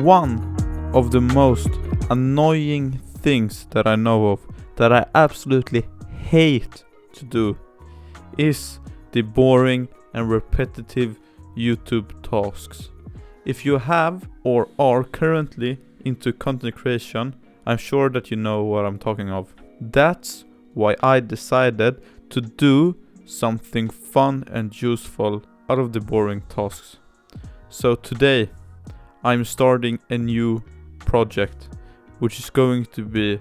One of the most annoying things that I know of, that I absolutely hate to do, is the boring and repetitive YouTube tasks. If you have or are currently into content creation, I'm sure that you know what I'm talking of. That's why I decided to do something fun and useful out of the boring tasks. So today I'm starting a new project which is going to be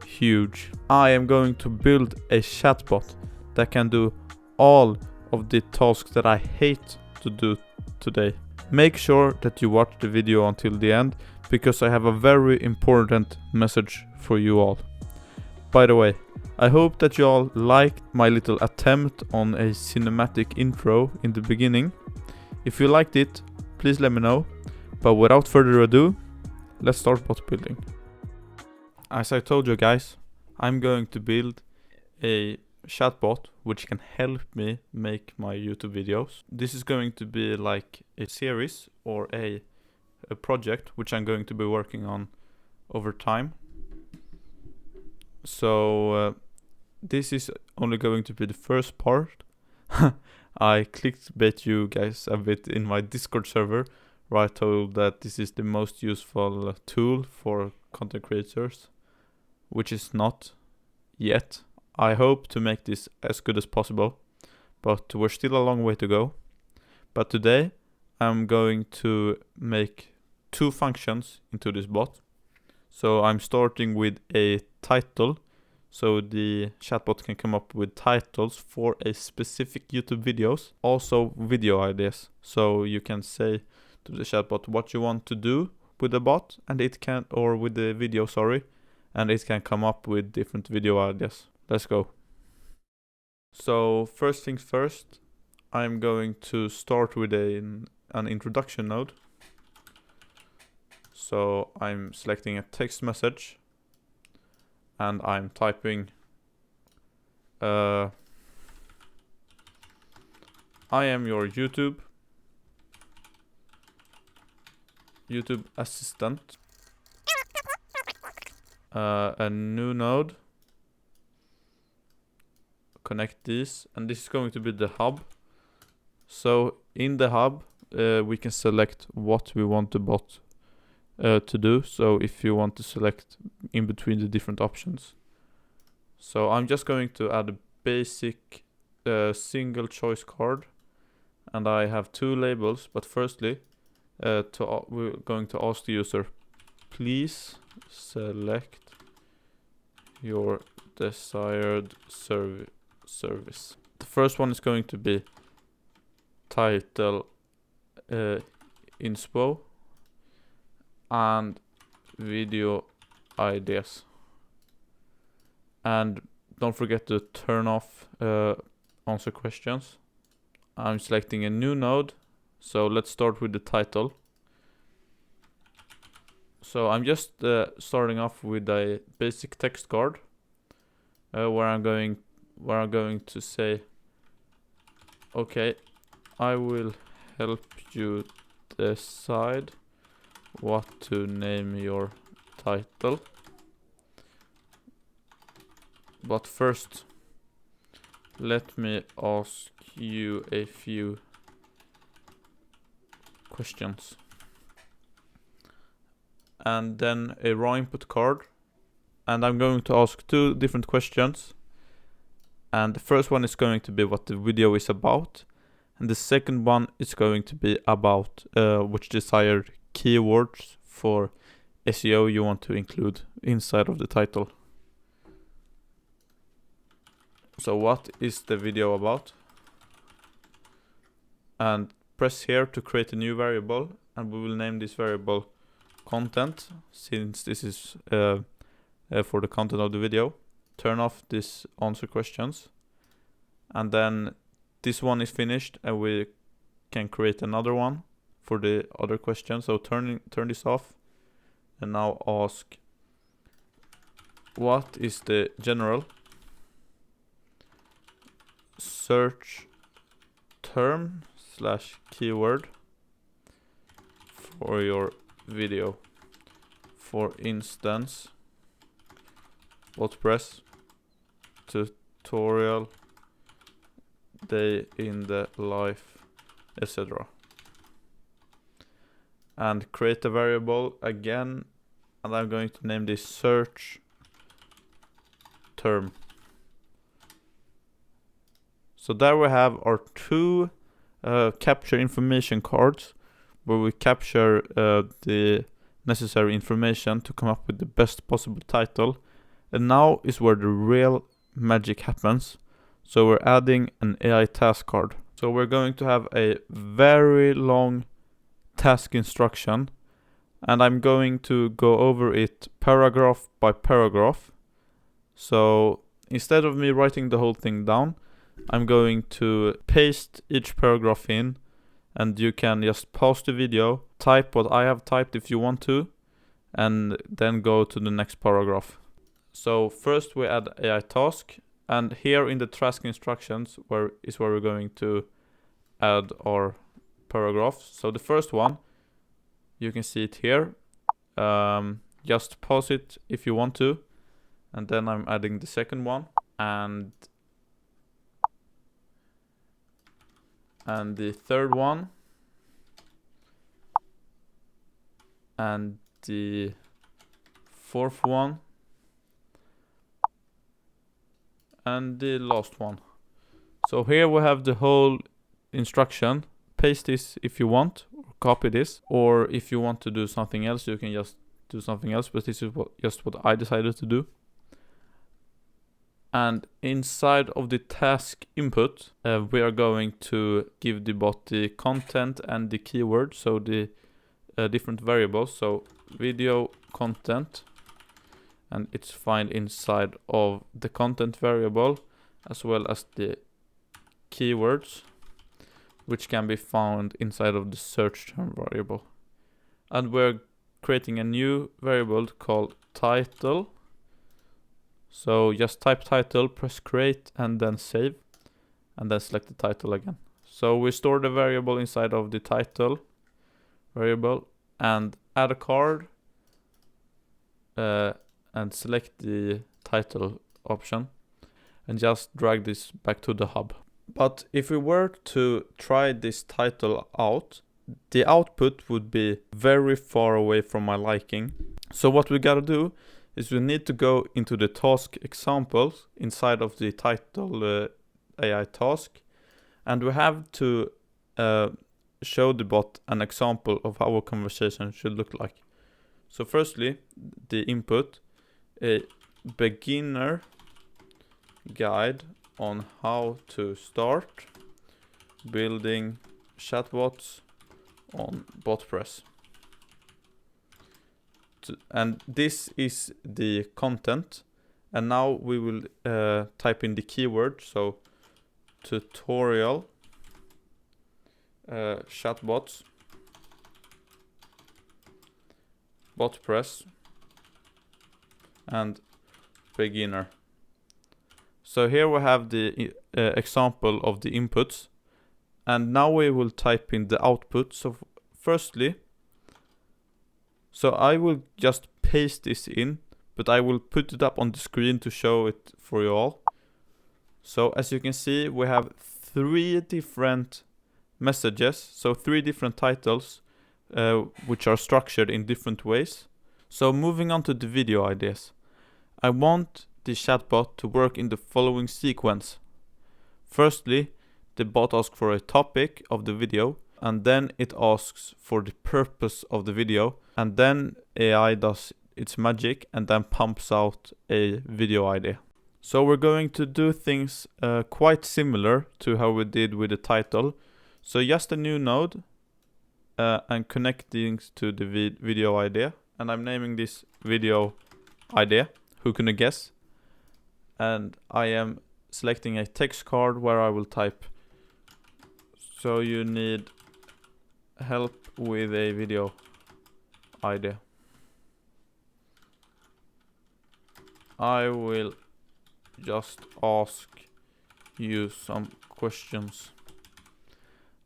huge. I am going to build a chatbot that can do all of the tasks that I hate to do today. Make sure that you watch the video until the end, because I have a very important message for you all. By the way, I hope that you all liked my little attempt on a cinematic intro in the beginning. If you liked it, please let me know. But without further ado, let's start bot building. As I told you guys, I'm going to build a chatbot which can help me make my YouTube videos. This is going to be like a series or a project which I'm going to be working on over time. So this is only going to be the first part. I clickbait you guys a bit in my Discord server, where I told that this is the most useful tool for content creators, which is not yet. I hope to make this as good as possible, but we're still a long way to go. But today I'm going to make 2 functions into this bot. So I'm starting with a title, so the chatbot can come up with titles for a specific YouTube videos, also video ideas. So you can say to the chatbot what you want to do with the bot, and it can, or with the video, sorry, and it can come up with different video ideas. Let's go. So first things first, I'm going to start with an introduction node. So I'm selecting a text message and I'm typing I am your YouTube assistant. A new node. Connect these, and this is going to be the hub. So in the hub we can select what we want the bot to do. So if you want to select in between the different options. So I'm just going to add a basic single choice card, and I have 2 labels. But firstly, we're going to ask the user, please select your desired service. The first one is going to be title inspo and video ideas. And don't forget to turn off answer questions. I'm selecting a new node, so let's start with the title. So I'm just starting off with a basic text card where I'm going to say, okay, I will help you decide what to name your title. But first, let me ask you a few questions. And then a raw input card. And I'm going to ask 2 different questions. And the first one is going to be what the video is about. And the second one is going to be about which desired keywords for SEO you want to include inside of the title. So what is the video about? And press here to create a new variable, and we will name this variable content, since this is for the content of the video. Turn off this answer questions, and then this one is finished, and we can create another one for the other question. So turn this off, and now ask, what is the general search term / keyword for your video? for instance, Botpress tutorial day in the life, etc. And create a variable again, and I'm going to name this search term. So there we have our two capture information cards, where we capture the necessary information to come up with the best possible title. And now is where the real magic happens. So we're adding an AI task card. So we're going to have a very long task instruction, and I'm going to go over it paragraph by paragraph. So instead of me writing the whole thing down, I'm going to paste each paragraph in, and you can just pause the video, type what I have typed if you want to, and then go to the next paragraph. So first we add AI task, and here in the task instructions where we're going to add our paragraphs. So the first one, you can see it here. Just pause it if you want to, and then I'm adding the second one, and the third one, and the fourth one, and the last one. So here we have the whole instruction. Paste this if you want, or copy this, or if you want to do something else, you can just do something else, but this is just what I decided to do. And inside of the task input, we are going to give the bot the content and the keyword, so the different variables. So video content, and it's found inside of the content variable, as well as the keywords, which can be found inside of the search term variable. And we're creating a new variable called title. So just type title, press create, and then save, and then select the title again. So we store the variable inside of the title variable, and add a card, and select the title option, and just drag this back to the hub. But if we were to try this title out, the output would be very far away from my liking. So what we gotta do is we need to go into the task examples inside of the title AI task, and we have to show the bot an example of how a conversation should look like. So firstly, the input, a beginner guide on how to start building chatbots on Botpress. And this is the content, and now we will type in the keyword, so tutorial chatbots Botpress and beginner. So here we have the example of the inputs, and now we will type in the output. So firstly, so I will just paste this in, but I will put it up on the screen to show it for you all. So as you can see, we have 3 different messages, so 3 different titles, which are structured in different ways. So moving on to the video ideas. I want the chatbot to work in the following sequence. Firstly, the bot asks for a topic of the video, and then it asks for the purpose of the video, and then AI does its magic and then pumps out a video idea. So we're going to do things quite similar to how we did with the title. So just a new node and connect things to the video idea, and I'm naming this video idea. Who can guess? And I am selecting a text card where I will type, so you need help with a video idea. I will just ask you some questions,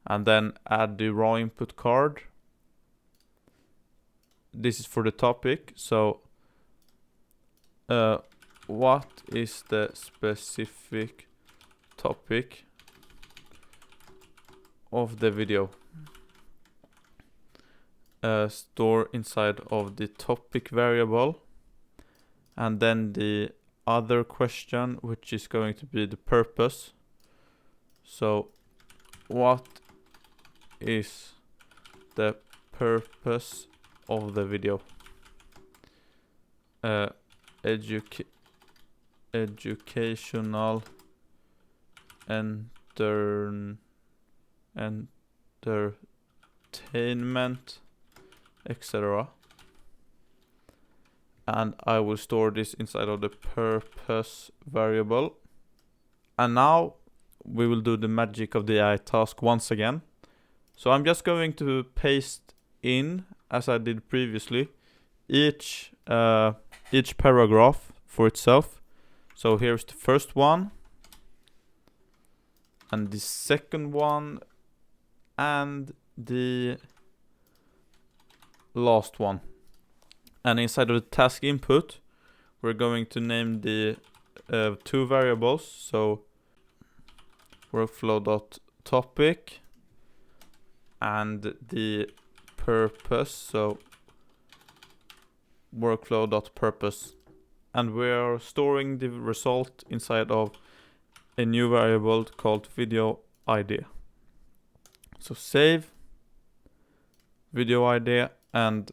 and then add the raw input card, this is for the topic. So what is the specific topic of the video? Store inside of the topic variable, and then the other question, which is going to be the purpose. So what is the purpose of the video? Educational, entertainment, etc. And I will store this inside of the purpose variable. And now we will do the magic of the AI task once again. So I'm just going to paste in, as I did previously, each paragraph for itself. So here's the first one, and the second one, and the last one. And inside of the task input, we're going to name the two variables. So workflow.topic and the purpose, so workflow.purpose. And we are storing the result inside of a new variable called video idea. So save video idea, and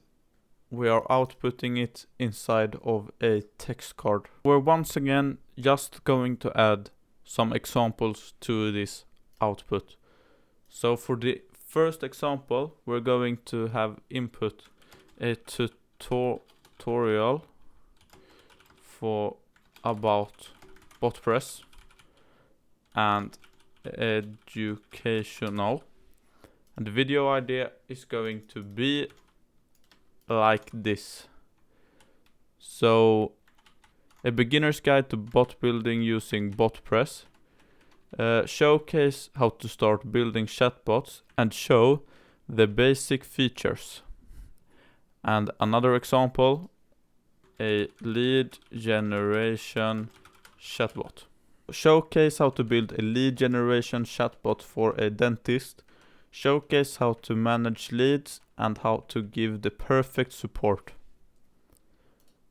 we are outputting it inside of a text card. We're once again just going to add some examples to this output. So for the first example, we're going to have input a tutorial about Botpress and educational. And the video idea is going to be like this. So a beginner's guide to bot building using Botpress. Showcase how to start building chatbots and show the basic features. And another example, a lead generation chatbot. Showcase how to build a lead generation chatbot for a dentist. Showcase how to manage leads and how to give the perfect support.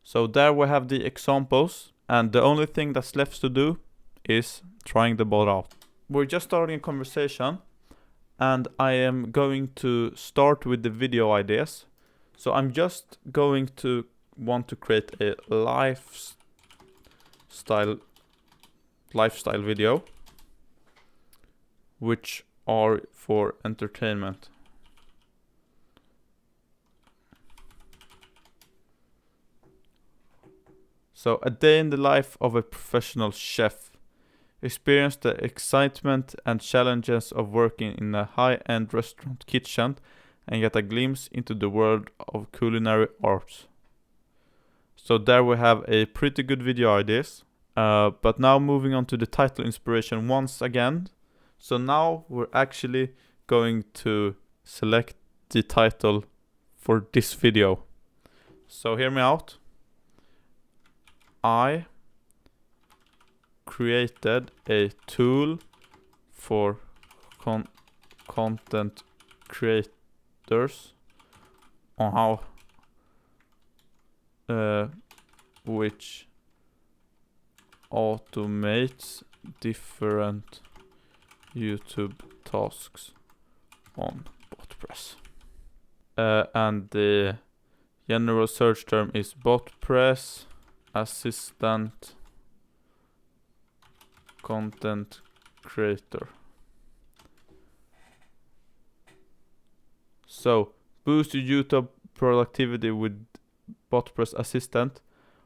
So there we have the examples, and the only thing that's left to do is trying the bot out. We're just starting a conversation, and I am going to start with the video ideas. So I'm just going to want to create a lifestyle video, which are for entertainment. So a day in the life of a professional chef. Experience the excitement and challenges of working in a high-end restaurant kitchen and get a glimpse into the world of culinary arts. So there we have a pretty good video ideas. But now moving on to the title inspiration once again. So now we're actually going to select the title for this video. So hear me out. I created a tool for content creators on how which automates different YouTube tasks on Botpress. And the general search term is Botpress assistant content creator. So boost your YouTube productivity with Botpress assistant.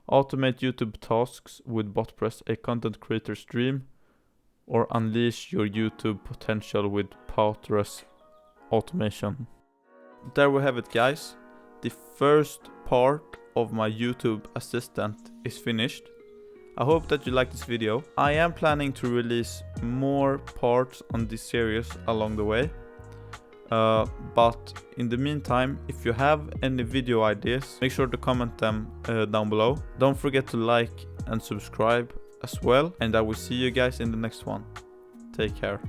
Automate YouTube tasks with Botpress, a content creator's dream, or unleash your YouTube potential with Botpress automation. There we have it, guys. The first part of my YouTube assistant is finished. I hope that you like this video. I am planning to release more parts on this series along the way. But in the meantime, if you have any video ideas, make sure to comment them down below. Don't forget to like and subscribe as well, and I will see you guys in the next one. Take care.